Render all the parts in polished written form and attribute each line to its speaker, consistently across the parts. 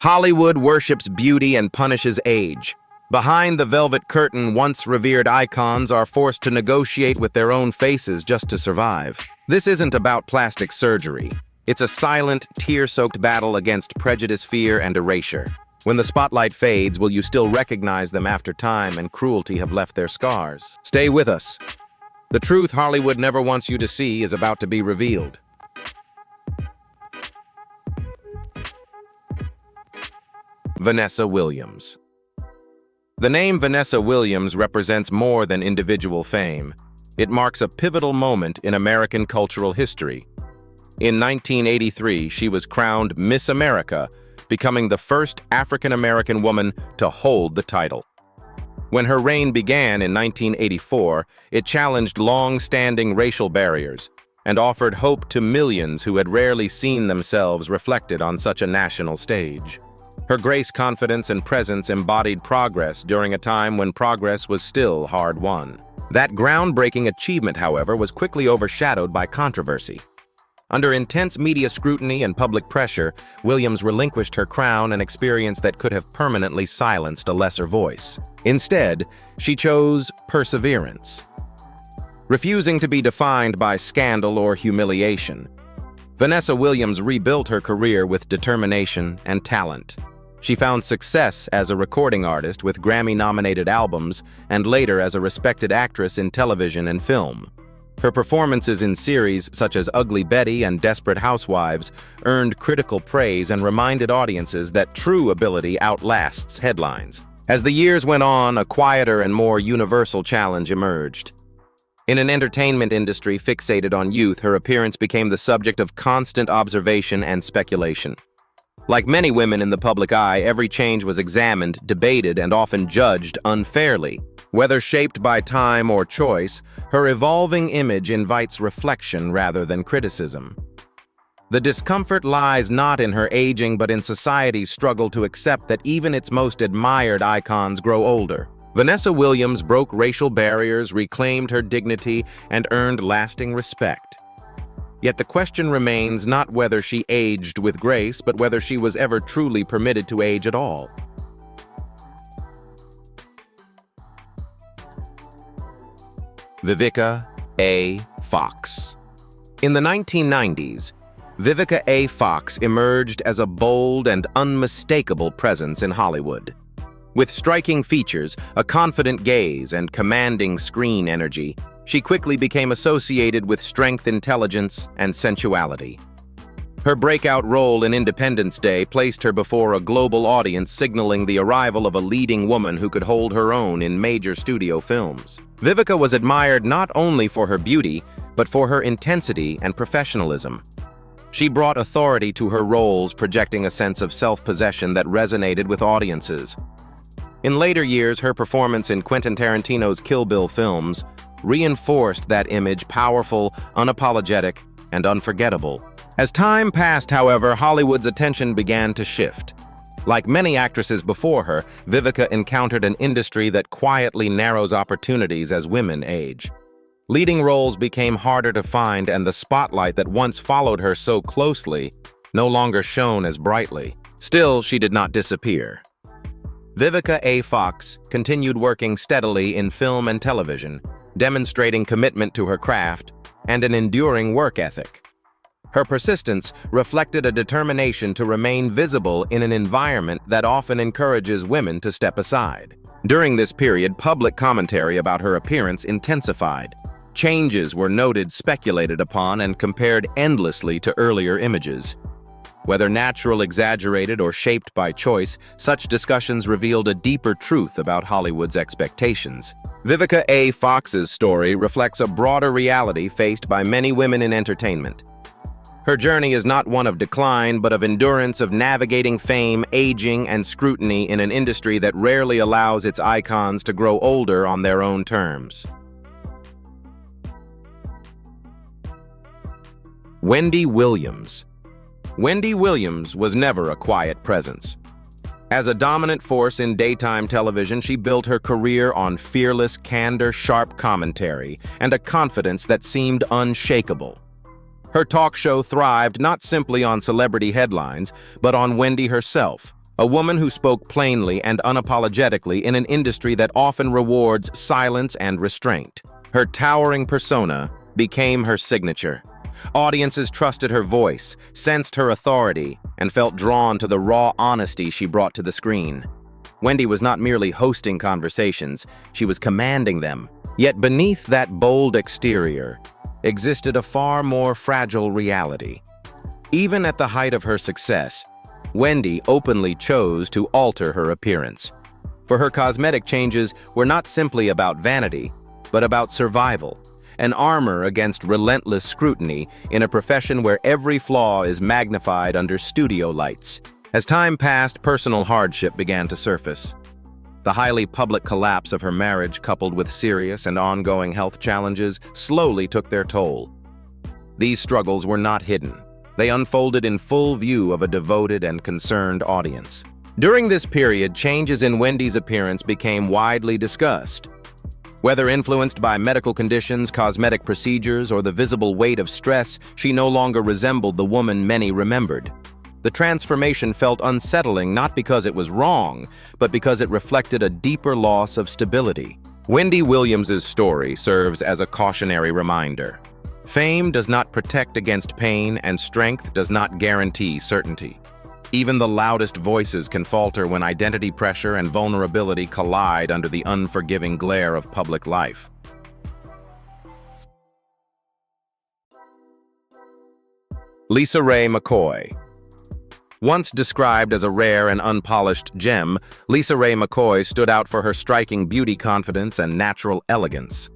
Speaker 1: Hollywood worships beauty and punishes age. Behind the velvet curtain, once revered icons are forced to negotiate with their own faces just to survive. This isn't about plastic surgery. It's a silent, tear-soaked battle against prejudice, fear, and erasure. When the spotlight fades, will you still recognize them after time and cruelty have left their scars? Stay with us. The truth Hollywood never wants you to see is about to be revealed. Vanessa Williams. The name Vanessa Williams represents more than individual fame. It marks a pivotal moment in American cultural history. In 1983, she was crowned Miss America, becoming the first African-American woman to hold the title. When her reign began in 1984, it challenged long-standing racial barriers and offered hope to millions who had rarely seen themselves reflected on such a national stage. Her grace, confidence, and presence embodied progress during a time when progress was still hard-won. That groundbreaking achievement, however, was quickly overshadowed by controversy. Under intense media scrutiny and public pressure, Williams relinquished her crown, an experience that could have permanently silenced a lesser voice. Instead, she chose perseverance. Refusing to be defined by scandal or humiliation, Vanessa Williams rebuilt her career with determination and talent. She found success as a recording artist with Grammy-nominated albums and later as a respected actress in television and film. Her performances in series such as Ugly Betty and Desperate Housewives earned critical praise and reminded audiences that true ability outlasts headlines. As the years went on, a quieter and more universal challenge emerged. In an entertainment industry fixated on youth, her appearance became the subject of constant observation and speculation. Like many women in the public eye, every change was examined, debated, and often judged unfairly. Whether shaped by time or choice, her evolving image invites reflection rather than criticism. The discomfort lies not in her aging, but in society's struggle to accept that even its most admired icons grow older. Vanessa Williams broke racial barriers, reclaimed her dignity, and earned lasting respect. Yet the question remains not whether she aged with grace, but whether she was ever truly permitted to age at all. Vivica A. Fox. In the 1990s, Vivica A. Fox emerged as a bold and unmistakable presence in Hollywood. With striking features, a confident gaze, and commanding screen energy, she quickly became associated with strength, intelligence, and sensuality. Her breakout role in Independence Day placed her before a global audience, signaling the arrival of a leading woman who could hold her own in major studio films. Vivica was admired not only for her beauty, but for her intensity and professionalism. She brought authority to her roles, projecting a sense of self-possession that resonated with audiences. In later years, her performance in Quentin Tarantino's Kill Bill films reinforced that image, powerful, unapologetic, and unforgettable. As time passed, however, Hollywood's attention began to shift. Like many actresses before her, Vivica encountered an industry that quietly narrows opportunities as women age. Leading roles became harder to find, and the spotlight that once followed her so closely no longer shone as brightly. Still, she did not disappear. Vivica A. Fox continued working steadily in film and television, demonstrating commitment to her craft and an enduring work ethic. Her persistence reflected a determination to remain visible in an environment that often encourages women to step aside. During this period, public commentary about her appearance intensified. Changes were noted, speculated upon, and compared endlessly to earlier images. Whether natural, exaggerated, or shaped by choice, such discussions revealed a deeper truth about Hollywood's expectations. Vivica A. Fox's story reflects a broader reality faced by many women in entertainment. Her journey is not one of decline, but of endurance, of navigating fame, aging, and scrutiny in an industry that rarely allows its icons to grow older on their own terms. Wendy Williams. Wendy Williams was never a quiet presence. As a dominant force in daytime television, she built her career on fearless candor, sharp commentary, and a confidence that seemed unshakable. Her talk show thrived not simply on celebrity headlines, but on Wendy herself, a woman who spoke plainly and unapologetically in an industry that often rewards silence and restraint. Her towering persona became her signature. Audiences trusted her voice, sensed her authority, and felt drawn to the raw honesty she brought to the screen. Wendy was not merely hosting conversations, she was commanding them. Yet beneath that bold exterior existed a far more fragile reality. Even at the height of her success, Wendy openly chose to alter her appearance. For her cosmetic changes were not simply about vanity, but about survival, an armor against relentless scrutiny in a profession where every flaw is magnified under studio lights. As time passed, personal hardship began to surface. The highly public collapse of her marriage, coupled with serious and ongoing health challenges, slowly took their toll. These struggles were not hidden. They unfolded in full view of a devoted and concerned audience. During this period, changes in Wendy's appearance became widely discussed. Whether influenced by medical conditions, cosmetic procedures, or the visible weight of stress, she no longer resembled the woman many remembered. The transformation felt unsettling not because it was wrong, but because it reflected a deeper loss of stability. Wendy Williams's story serves as a cautionary reminder. Fame does not protect against pain, and strength does not guarantee certainty. Even the loudest voices can falter when identity pressure and vulnerability collide under the unforgiving glare of public life. LisaRaye McCoy. Once described as a rare and unpolished gem, LisaRaye McCoy stood out for her striking beauty confidence and natural elegance.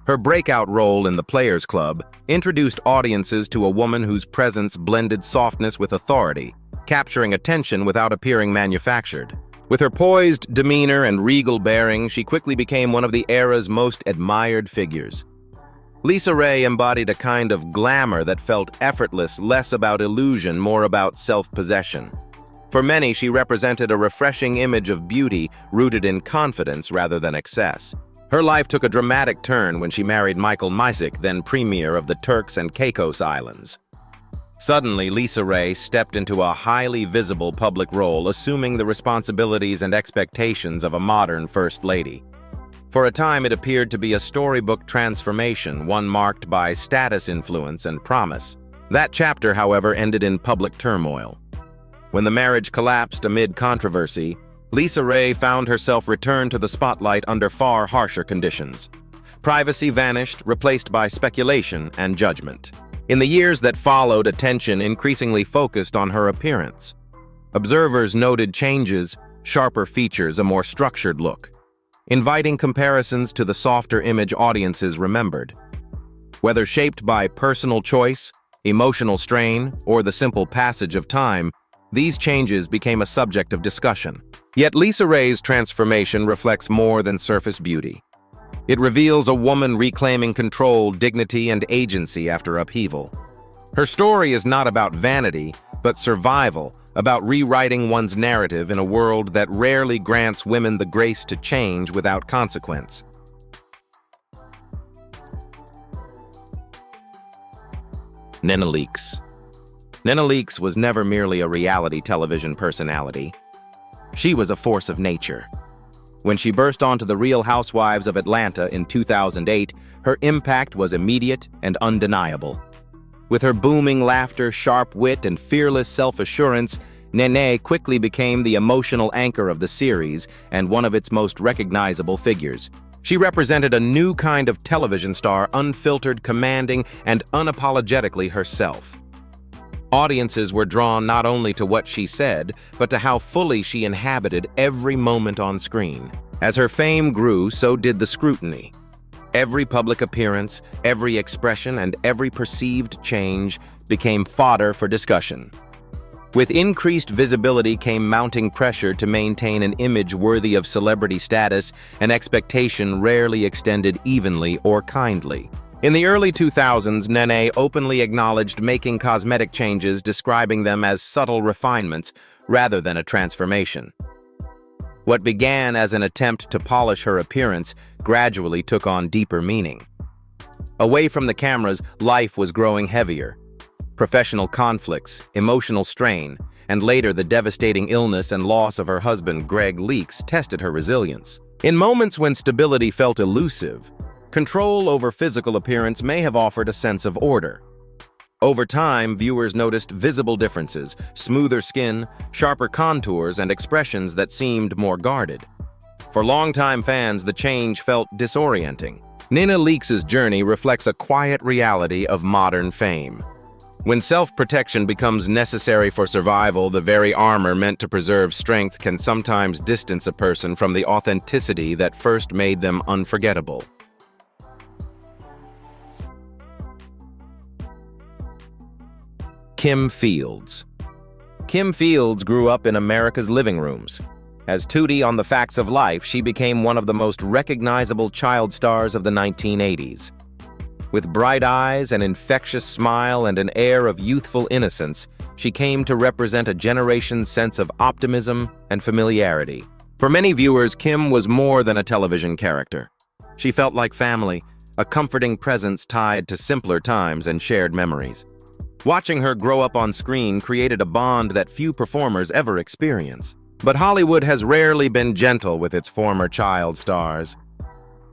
Speaker 1: Her breakout role in The Players Club introduced audiences to a woman whose presence blended softness with authority, capturing attention without appearing manufactured. With her poised demeanor and regal bearing, she quickly became one of the era's most admired figures. LisaRaye embodied a kind of glamour that felt effortless, less about illusion, more about self-possession. For many, she represented a refreshing image of beauty rooted in confidence rather than excess. Her life took a dramatic turn when she married Michael Misick, then premier of the Turks and Caicos Islands. Suddenly, LisaRaye stepped into a highly visible public role, assuming the responsibilities and expectations of a modern First Lady. For a time, it appeared to be a storybook transformation, one marked by status influence and promise. That chapter, however, ended in public turmoil. When the marriage collapsed amid controversy, LisaRaye found herself returned to the spotlight under far harsher conditions. Privacy vanished, replaced by speculation and judgment. In the years that followed, attention increasingly focused on her appearance. Observers noted changes, sharper features, a more structured look, inviting comparisons to the softer image audiences remembered. Whether shaped by personal choice, emotional strain, or the simple passage of time, these changes became a subject of discussion. Yet LisaRaye's transformation reflects more than surface beauty. It reveals a woman reclaiming control, dignity, and agency after upheaval. Her story is not about vanity, but survival, about rewriting one's narrative in a world that rarely grants women the grace to change without consequence. Nene Leakes. Nene Leakes was never merely a reality television personality. She was a force of nature. When she burst onto The Real Housewives of Atlanta in 2008, her impact was immediate and undeniable. With her booming laughter, sharp wit, and fearless self-assurance, Nene quickly became the emotional anchor of the series and one of its most recognizable figures. She represented a new kind of television star, unfiltered, commanding, and unapologetically herself. Audiences were drawn not only to what she said, but to how fully she inhabited every moment on screen. As her fame grew, so did the scrutiny. Every public appearance, every expression, and every perceived change became fodder for discussion. With increased visibility came mounting pressure to maintain an image worthy of celebrity status, an expectation rarely extended evenly or kindly. In the early 2000s, Nene openly acknowledged making cosmetic changes, describing them as subtle refinements rather than a transformation. What began as an attempt to polish her appearance gradually took on deeper meaning. Away from the cameras, life was growing heavier. Professional conflicts, emotional strain, and later the devastating illness and loss of her husband, Greg Leakes, tested her resilience. In moments when stability felt elusive, control over physical appearance may have offered a sense of order. Over time, viewers noticed visible differences, smoother skin, sharper contours, and expressions that seemed more guarded. For longtime fans, the change felt disorienting. Nina Leakes' journey reflects a quiet reality of modern fame. When self-protection becomes necessary for survival, the very armor meant to preserve strength can sometimes distance a person from the authenticity that first made them unforgettable. Kim Fields. Kim Fields grew up in America's living rooms. As Tootie on The Facts of Life, she became one of the most recognizable child stars of the 1980s. With bright eyes, an infectious smile, and an air of youthful innocence, she came to represent a generation's sense of optimism and familiarity. For many viewers, Kim was more than a television character. She felt like family, a comforting presence tied to simpler times and shared memories. Watching her grow up on screen created a bond that few performers ever experience. But Hollywood has rarely been gentle with its former child stars.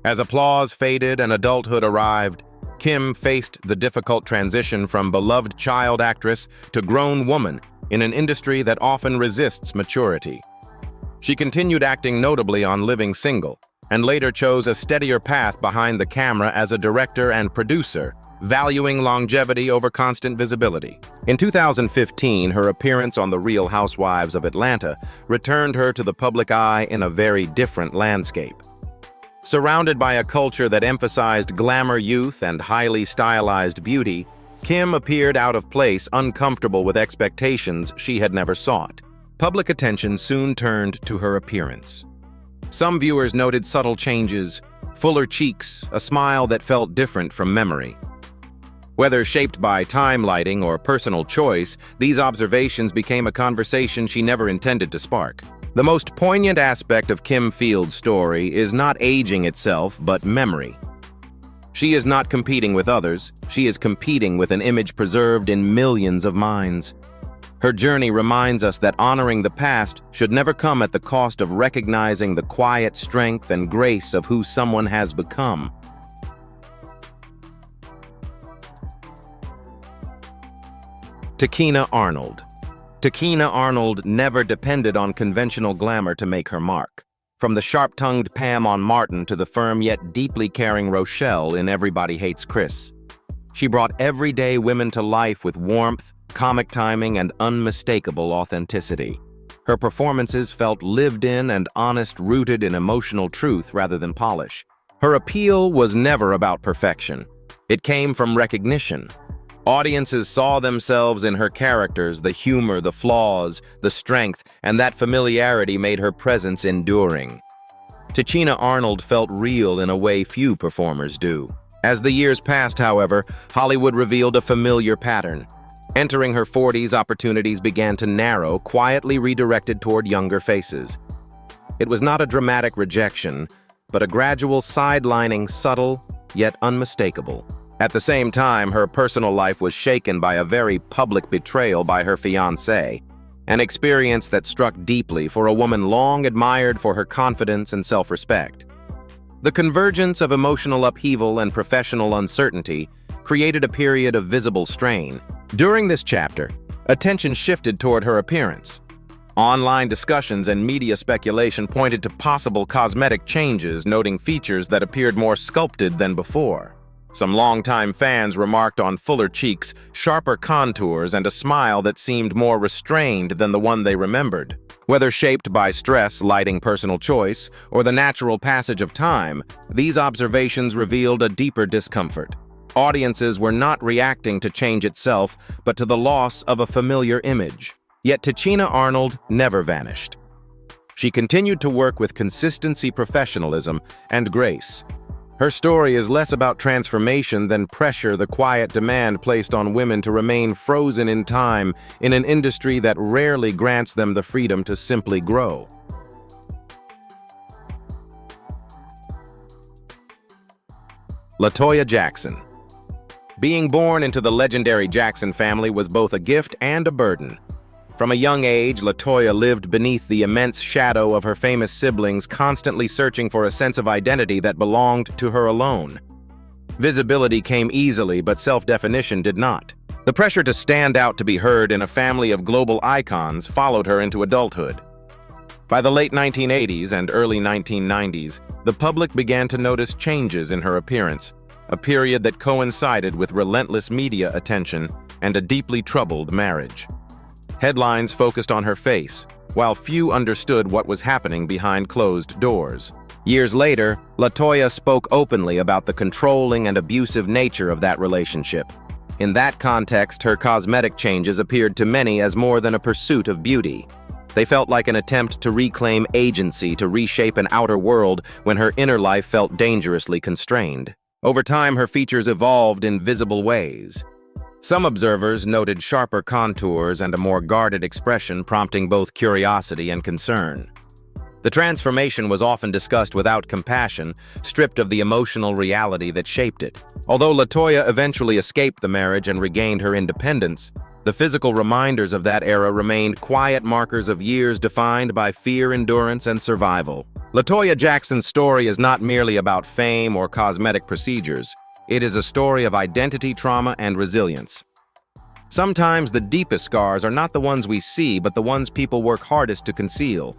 Speaker 1: As applause faded and adulthood arrived, Kim faced the difficult transition from beloved child actress to grown woman in an industry that often resists maturity. She continued acting notably on Living Single, and later chose a steadier path behind the camera as a director and producer, valuing longevity over constant visibility. In 2015, her appearance on The Real Housewives of Atlanta returned her to the public eye in a very different landscape. Surrounded by a culture that emphasized glamour youth and highly stylized beauty, Kim appeared out of place, uncomfortable with expectations she had never sought. Public attention soon turned to her appearance. Some viewers noted subtle changes, fuller cheeks, a smile that felt different from memory. Whether shaped by time lighting or personal choice, these observations became a conversation she never intended to spark. The most poignant aspect of Kim Fields' story is not aging itself, but memory. She is not competing with others, she is competing with an image preserved in millions of minds. Her journey reminds us that honoring the past should never come at the cost of recognizing the quiet strength and grace of who someone has become. Tichina Arnold. Tichina Arnold never depended on conventional glamour to make her mark. From the sharp-tongued Pam on Martin to the firm yet deeply caring Rochelle in Everybody Hates Chris, she brought everyday women to life with warmth, comic timing, and unmistakable authenticity. Her performances felt lived in and honest, rooted in emotional truth rather than polish. Her appeal was never about perfection. It came from recognition. Audiences saw themselves in her characters, the humor, the flaws, the strength, and that familiarity made her presence enduring. Tichina Arnold felt real in a way few performers do. As the years passed, however, Hollywood revealed a familiar pattern. Entering her 40s, opportunities began to narrow, quietly redirected toward younger faces. It was not a dramatic rejection, but a gradual sidelining, subtle, yet unmistakable. At the same time, her personal life was shaken by a very public betrayal by her fiancé, an experience that struck deeply for a woman long admired for her confidence and self-respect. The convergence of emotional upheaval and professional uncertainty created a period of visible strain. During this chapter, attention shifted toward her appearance. Online discussions and media speculation pointed to possible cosmetic changes, noting features that appeared more sculpted than before. Some longtime fans remarked on fuller cheeks, sharper contours, and a smile that seemed more restrained than the one they remembered. Whether shaped by stress, lighting, personal choice, or the natural passage of time, these observations revealed a deeper discomfort. Audiences were not reacting to change itself, but to the loss of a familiar image. Yet Tichina Arnold never vanished. She continued to work with consistency, professionalism, and grace. Her story is less about transformation than pressure, the quiet demand placed on women to remain frozen in time in an industry that rarely grants them the freedom to simply grow. LaToya Jackson. Being born into the legendary Jackson family was both a gift and a burden. From a young age, LaToya lived beneath the immense shadow of her famous siblings, constantly searching for a sense of identity that belonged to her alone. Visibility came easily, but self-definition did not. The pressure to stand out to be heard in a family of global icons followed her into adulthood. By the late 1980s and early 1990s, the public began to notice changes in her appearance, a period that coincided with relentless media attention and a deeply troubled marriage. Headlines focused on her face, while few understood what was happening behind closed doors. Years later, LaToya spoke openly about the controlling and abusive nature of that relationship. In that context, her cosmetic changes appeared to many as more than a pursuit of beauty. They felt like an attempt to reclaim agency, to reshape an outer world when her inner life felt dangerously constrained. Over time, her features evolved in visible ways. Some observers noted sharper contours and a more guarded expression, prompting both curiosity and concern. The transformation was often discussed without compassion, stripped of the emotional reality that shaped it. Although LaToya eventually escaped the marriage and regained her independence, the physical reminders of that era remained quiet markers of years defined by fear, endurance, and survival. LaToya Jackson's story is not merely about fame or cosmetic procedures. It is a story of identity, trauma, and resilience. Sometimes the deepest scars are not the ones we see, but the ones people work hardest to conceal.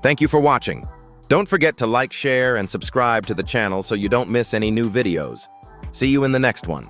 Speaker 1: Thank you for watching. Don't forget to like, share, and subscribe to the channel so you don't miss any new videos. See you in the next one.